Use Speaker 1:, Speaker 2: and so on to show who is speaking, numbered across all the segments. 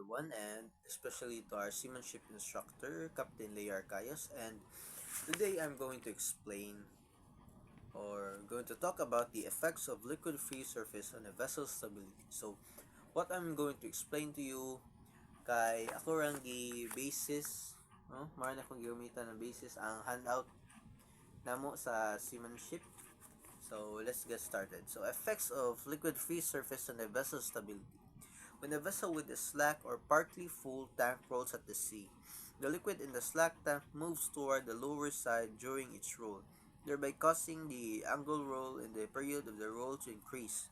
Speaker 1: everyone, and especially to our seamanship instructor, Captain Lear Cayos. And today I'm going to explain or going to talk about the effects of liquid free surface on a vessel's stability. So, what I'm going to explain to you kay ako rang basis, no? Mara na akong gamitan ng basis ang handout namo sa seamanship. So, let's get started. So, effects of liquid free surface on a vessel's stability. When a vessel with a slack or partly full tank rolls at the sea, the liquid in the slack tank moves toward the lower side during its roll, thereby causing the angle roll in the period of the roll to increase.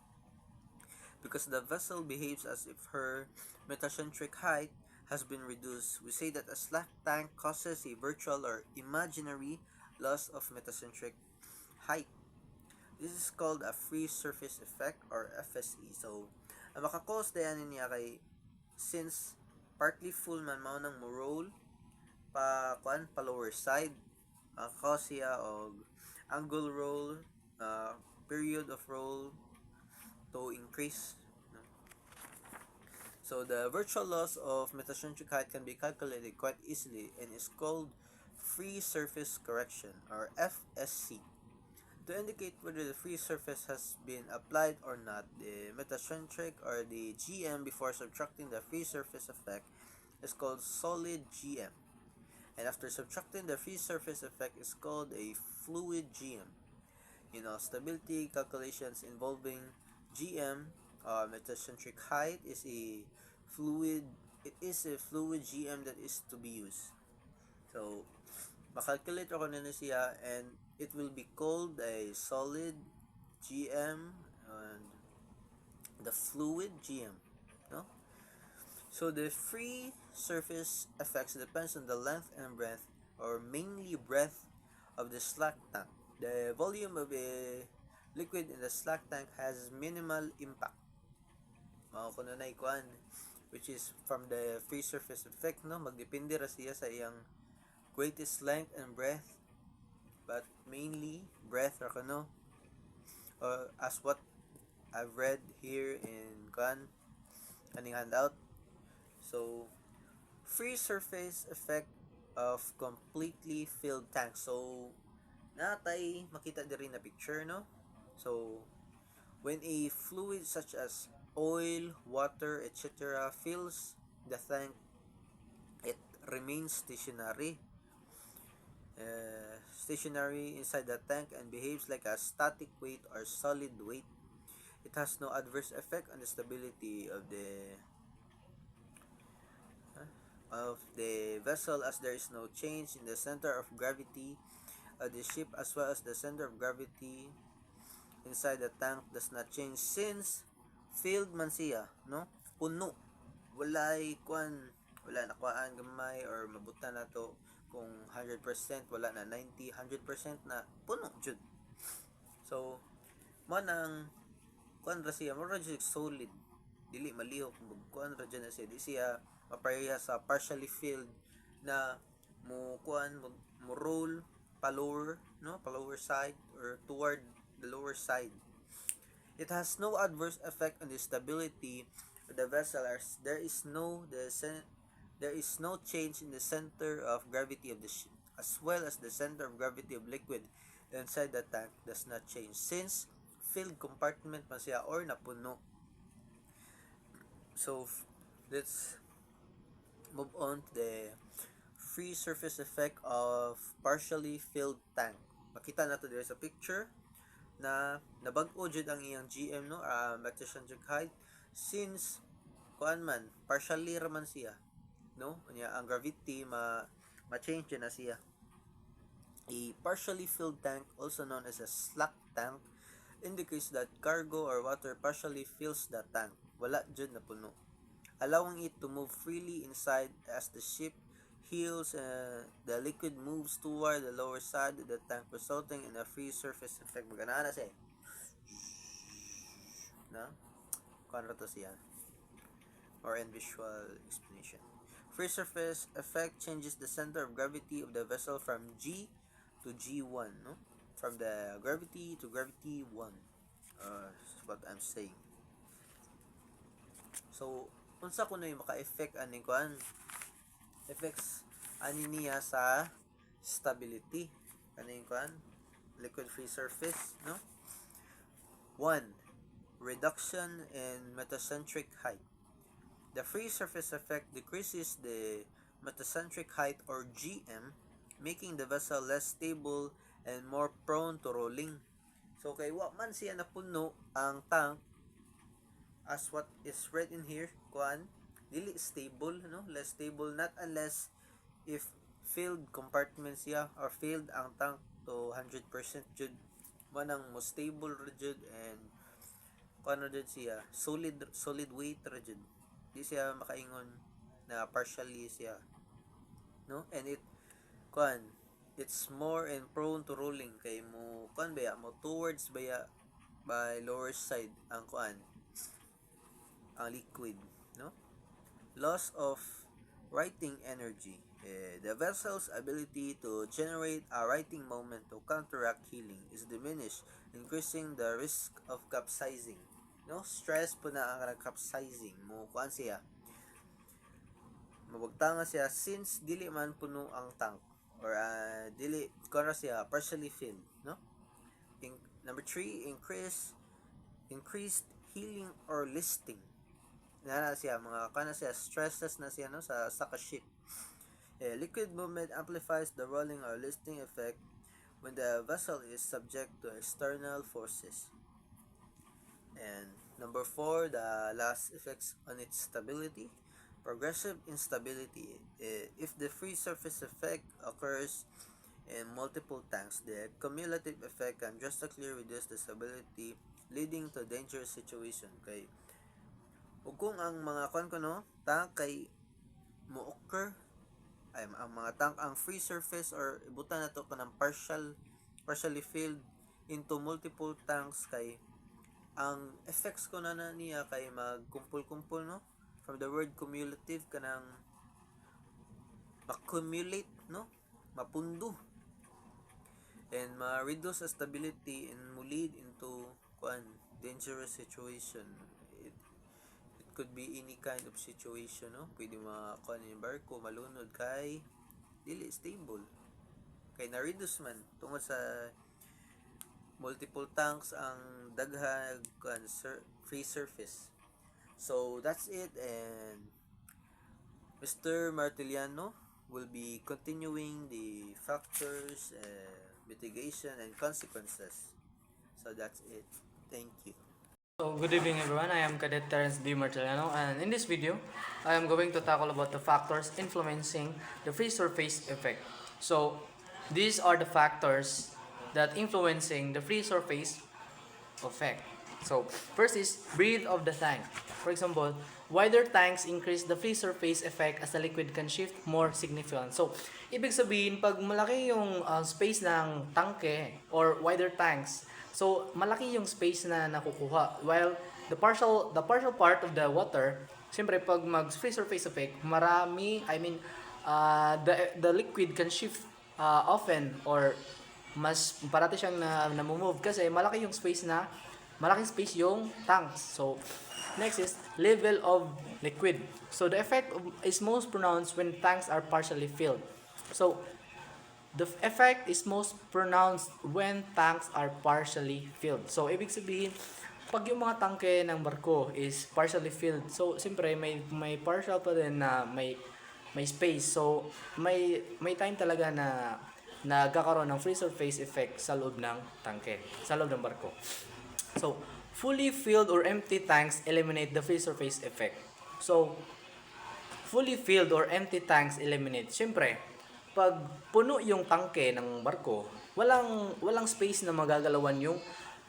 Speaker 1: Because the vessel behaves as if her metacentric height has been reduced, we say that a slack tank causes a virtual or imaginary loss of metacentric height. This is called a free surface effect or FSE. So, ang makakause dayan niya kay since partly full man mao nang mo roll pa lower side, makakause siya og angle roll, period of roll to increase. No? So the virtual loss of metacentric height can be calculated quite easily and is called free surface correction or FSC. To indicate whether the free surface has been applied or not, the metacentric or the GM before subtracting the free surface effect is called solid GM. And after subtracting the free surface effect is called a fluid GM. Stability calculations involving GM, metacentric height is a fluid. It is a fluid GM that is to be used. So, makalculate ako na siya and it will be called a solid GM and the fluid GM. No? So the free surface effects depends on the length and breadth or mainly breadth of the slack tank. The volume of a liquid in the slack tank has minimal impact. Kuno na ikuan which is from the free surface effect, no, magdepende ra siya sa iyang greatest length and breadth, but mainly breadth ra kuno, as what I've read here in kaning handout. So free surface effect of completely filled tank. So natay makita diri na picture, no. So when a fluid such as oil, water, etc. fills the tank, it remains stationary inside the tank and behaves like a static weight or solid weight. It has no adverse effect on the stability of the vessel, as there is no change in the center of gravity of the ship, as well as the center of gravity inside the tank does not change since filled man siya, no, puno, wala na kuan gamay or mabutan na to kung 100%, wala na 90, 100% na puno jud. So mo nang kuan ra siya, mo ra jud solid, dili maliho kung kuan ra jud na siya, di siya mapareha sa partially filled na mo roll pa lower, no, pa lower side or toward the lower side. It has no adverse effect on the stability of the vessel as there is no change in the center of gravity of the ship, as well as the center of gravity of liquid inside the tank does not change since filled compartment man siya or napuno. So let's move on to the free surface effect of partially filled tank. Makita nato dito sa picture na nabag-o jud ang iyang GM, no, metacentric height since partially raman siya, no, nya ang gravity ma-change na siya. A partially filled tank, also known as a slack tank, indicates that cargo or water partially fills the tank, wala jud na puno, allowing it to move freely inside. As the ship heels, the liquid moves toward the lower side of the tank, resulting in a free surface effect. Magana na siya, no? Kuan to siya or in visual explanation. Free surface effect changes the center of gravity of the vessel from G to G1, no? From the gravity to gravity 1. That's what I'm saying. So unsa kunoy maka-effect ani kuan effects ani niya sa stability kaning kuan liquid free surface, no? 1. Reduction in metacentric height. The free surface effect decreases the metacentric height or GM, making the vessel less stable and more prone to rolling. So kay wa man siya napuno ang tank, as what is read in here, kuan dili stable, no? Less stable, not unless if filled compartment siya or filled ang tank to 100% jud, manang mo stable ra jud, and kuan ra jud siya solid weight ra jud, di siya makaingon na partially siya, no? And kuan it's more and prone to rolling kay mo kuan baya mo towards baya by lower side ang kuan ang liquid, no? Loss of writing energy. The vessel's ability to generate a writing moment to counteract heeling is diminished, increasing the risk of capsizing. No? Stress po na ang capsizing. Mo kuan siya. Mabagtanga siya since dili man puno ang tank or dili kuan siya partially filled, no? Number 3, increased heeling or listing. Na siya mga kana siya stresses na siya, no, sa ship. Liquid movement amplifies the rolling or listing effect when the vessel is subject to external forces. And number 4, the last effects on its stability. Progressive instability. If the free surface effect occurs in multiple tanks, the cumulative effect can drastically reduce the stability, leading to dangerous situation. Kay ug kung ang mga tank kay mo occur ay ang mga tank ang free surface or ibutan nato kanang partially filled into multiple tanks, kay ang effects ko na niya kay magkumpul-kumpul, no? From the word cumulative, kanang accumulate, no? Mapundo and ma-reduce sa stability and mo lead into dangerous situation. It could be any kind of situation, no? Pwede yung barko malunod kay dili stable, kay na-reduce man tungod sa multiple tanks ang daghang free surface. So that's it, and Mr. Martiliano will be continuing the factors, mitigation, and consequences. So that's it. Thank you.
Speaker 2: So, good evening everyone, I am Cadet Terence D. Martiliano, and in this video, I am going to tackle about the factors influencing the free surface effect. So, these are the factors that influencing the free surface effect. So, first is breadth of the tank. For example, wider tanks increase the free surface effect as the liquid can shift more significant. So, ibig sabihin, pag malaki yung space ng tanke or wider tanks, so malaki yung space na nakukuha. While the partial part of the water, siyempre pag mag free surface effect, the liquid can shift often or mas parati siyang na-move kasi malaking space yung tanks. So next is level of liquid. So the effect is most pronounced when tanks are partially filled. So the effect is most pronounced when tanks are partially filled. So ibig sabihin, pag yung mga tangke ng barko is partially filled, so siyempre may partial pa din na may space. So may time talaga na nagkakaroon ng free surface effect sa loob ng tangke, sa loob ng barko. So fully filled or empty tanks eliminate the free surface effect. So fully filled or empty tanks eliminate. Siyempre, pag puno yung tangke ng barko, walang space na magagalawan yung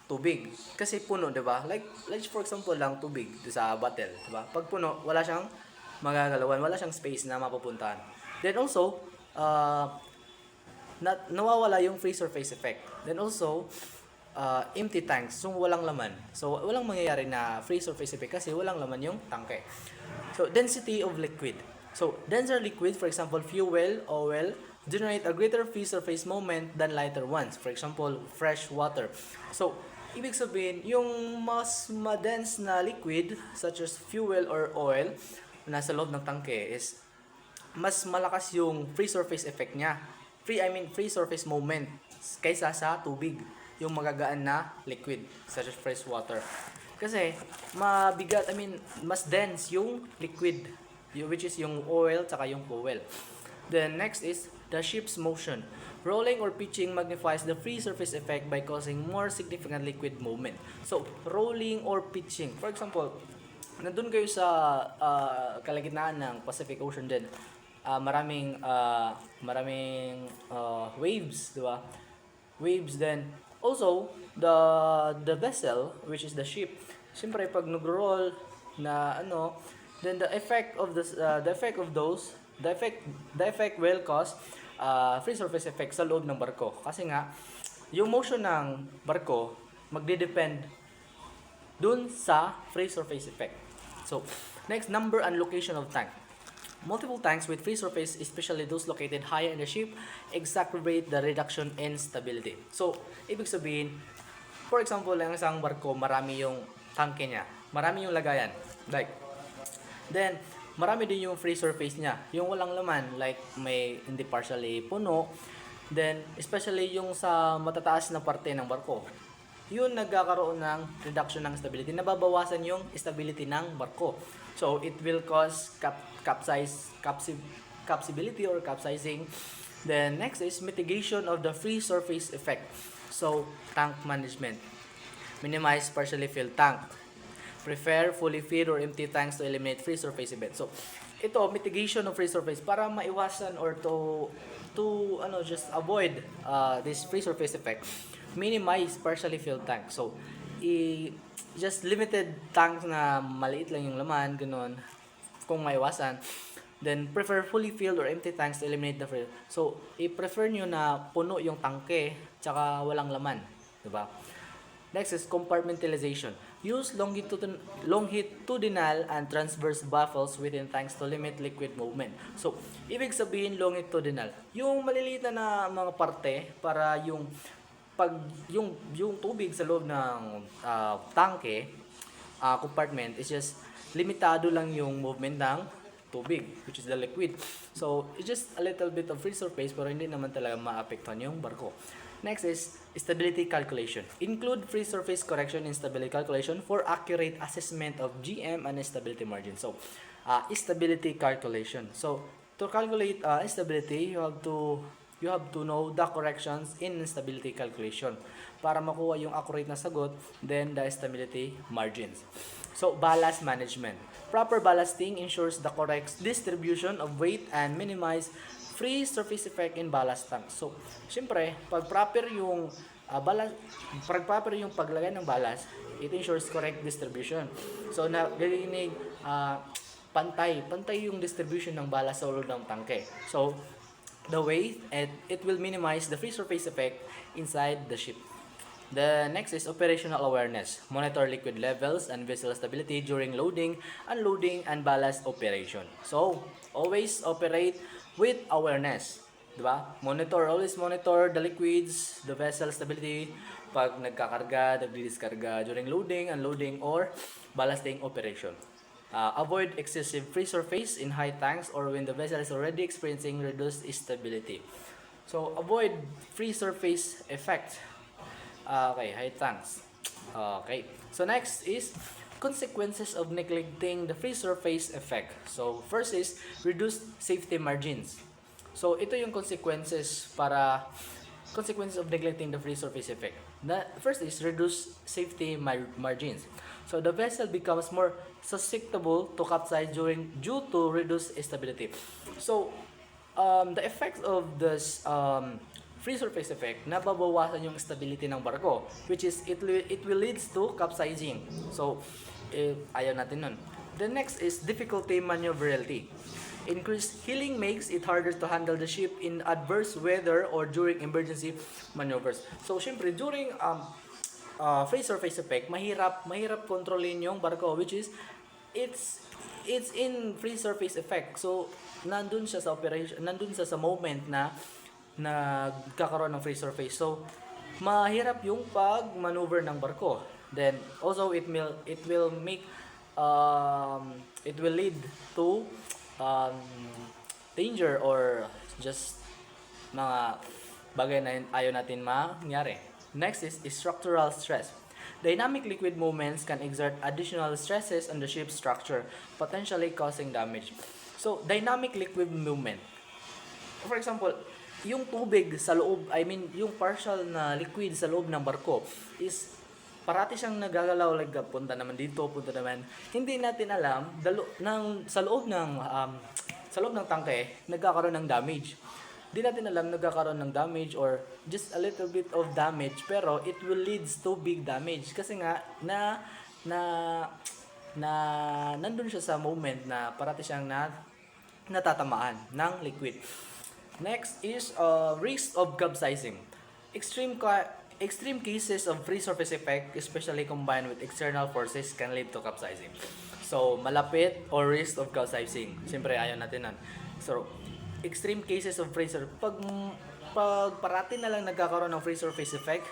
Speaker 2: tubig. Kasi puno, 'di ba? Like for example lang tubig sa bottle, 'di ba? Pag puno, wala siyang magagalawan, wala siyang space na mapupuntahan. Then also, nawawala yung free surface effect. Then also, empty tanks, so walang laman. So walang mangyayari na free surface effect kasi walang laman yung tangke. So density of liquid. So denser liquid, for example fuel, oil, generate a greater free surface moment than lighter ones. For example, fresh water. So Ibig sabihin, yung mas ma-dense na liquid, such as fuel or oil, na nasa loob ng tangke is mas malakas yung free surface effect niya. Free surface moment kaysa sa tubig, yung magagaan na liquid such as fresh water. Kasi mabigat, mas dense yung liquid, which is yung oil tsaka yung fuel. Then next is the ship's motion. Rolling or pitching magnifies the free surface effect by causing more significant liquid movement. So, rolling or pitching. For example, nandun kayo sa kalagitnaan ng Pacific Ocean din. Maraming waves, di ba? Waves then also the vessel, which is the ship. Siyempre pag nag-roll na then the effect of the effect will cause free surface effect sa loob ng barko. Kasi nga, yung motion ng barko magde-depend dun sa free surface effect. So, next, number and location of tank. Multiple tanks with free surface, especially those located higher in the ship, exacerbate the reduction in stability. So, ibig sabihin, for example, ang isang barko, marami yung tanke niya. Marami yung lagayan. Then, marami din yung free surface niya. Yung walang laman, like may hindi partially puno. Then, especially yung sa matataas na parte ng barko. Yun nagkakaroon ng reduction ng stability. Nababawasan yung stability ng barko. So, it will cause capsibility or capsizing. Then, next is mitigation of the free surface effect. So, tank management. Minimize partially filled tank. Prefer fully filled or empty tanks to eliminate free surface event. So, ito, mitigation of free surface para maiwasan or to just avoid this free surface effect. Minimize partially filled tank. So, just limited tanks na maliit lang yung laman, ganun, kung maiwasan. Then, prefer fully filled or empty tanks to eliminate the free. So, i-prefer nyo na puno yung tangke, tsaka walang laman. Diba? Next is compartmentalization. Use longitudinal and transverse baffles within tanks to limit liquid movement. So, ibig sabihin longitudinal. Yung maliliit na mga parte para yung tubig sa loob ng tangke, compartment is just limitado lang yung movement ng tubig, which is the liquid. So, it's just a little bit of free surface pero hindi naman talaga maapektuhan yung barko. Next is stability calculation. Include free surface correction in stability calculation for accurate assessment of GM and stability margin. So, stability calculation. So, to calculate stability, you have to know the corrections in stability calculation para makuha yung accurate na sagot, then the stability margins. So, ballast management. Proper ballasting ensures the correct distribution of weight and minimize free surface effect in ballast tank. So, syempre, pag proper yung paglagay ng ballast, it ensures correct distribution. So, nagiging pantay yung distribution ng ballast sa loob ng tangke. So, the weight, it will minimize the free surface effect inside the ship. The next is operational awareness. Monitor liquid levels and vessel stability during loading, unloading, and ballast operation. So, always operate with awareness. Diba? Always monitor the liquids, the vessel stability, pag nagkakarga, nagdidiskarga during loading, unloading, or ballasting operation. Avoid excessive free surface in high tanks or when the vessel is already experiencing reduced stability. So, avoid free surface effect. High tanks. Okay. So, next is consequences of neglecting the free surface effect. So, first is reduced safety margins. So, ito yung consequences of neglecting the free surface effect. First is reduced safety margins. So, the vessel becomes more susceptible to capsize due to reduced stability. So, the effects of this free surface effect, nababawasan yung stability ng barko, which is it will leads to capsizing. So, ayaw natin nun. The next is difficulty maneuverability. Increased heeling makes it harder to handle the ship in adverse weather or during emergency maneuvers. So, syempre, during free surface effect, mahirap kontrolin yung barko, which is it's in free surface effect. So, nandun siya sa moment na nagkakaroon ng free surface. So, mahirap yung pag-maneuver ng barko. Then also it will make it will lead to um, danger or just mga bagay na ayaw natin mangyari. Next is structural stress. Dynamic liquid movements can exert additional stresses on the ship's structure, potentially causing damage. So, dynamic liquid movement. For example, yung tubig sa loob, I mean, yung partial na liquid sa loob ng barko is parati siyang nagagalaw, like punta naman dito, punta naman. Hindi natin alam sa loob ng tangke nagkakaroon ng damage. Hindi natin alam nagkakaroon ng damage or just a little bit of damage, pero it will leads to big damage kasi nga na nandun siya sa moment na parati siyang natatamaan ng liquid. Next is risk of capsizing. Extreme cases of free surface effect, especially combined with external forces, can lead to capsizing. So, malapit or risk of capsizing. Siyempre, ayaw natin nun. So, extreme cases of free surface. Pag parati na lang nagkakaroon ng free surface effect,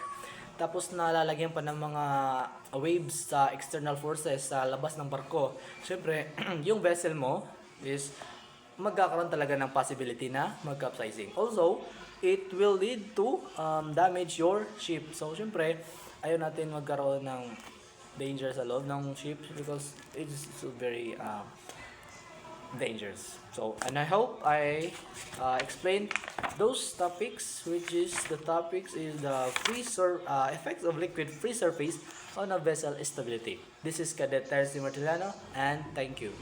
Speaker 2: tapos nalalagyan pa ng mga waves sa external forces sa labas ng barko, siyempre, yung vessel mo is magkakaroon talaga ng possibility na mag-capsizing. Also, it will lead to damage your ship. So, syempre, ayaw natin magkaroon ng danger sa loob ng ship because it's so very dangerous. So, and I hope I explained those topics, which is the topics is the effects of liquid free surface on a vessel stability. This is Cadet Terzi Martiliano, and thank you.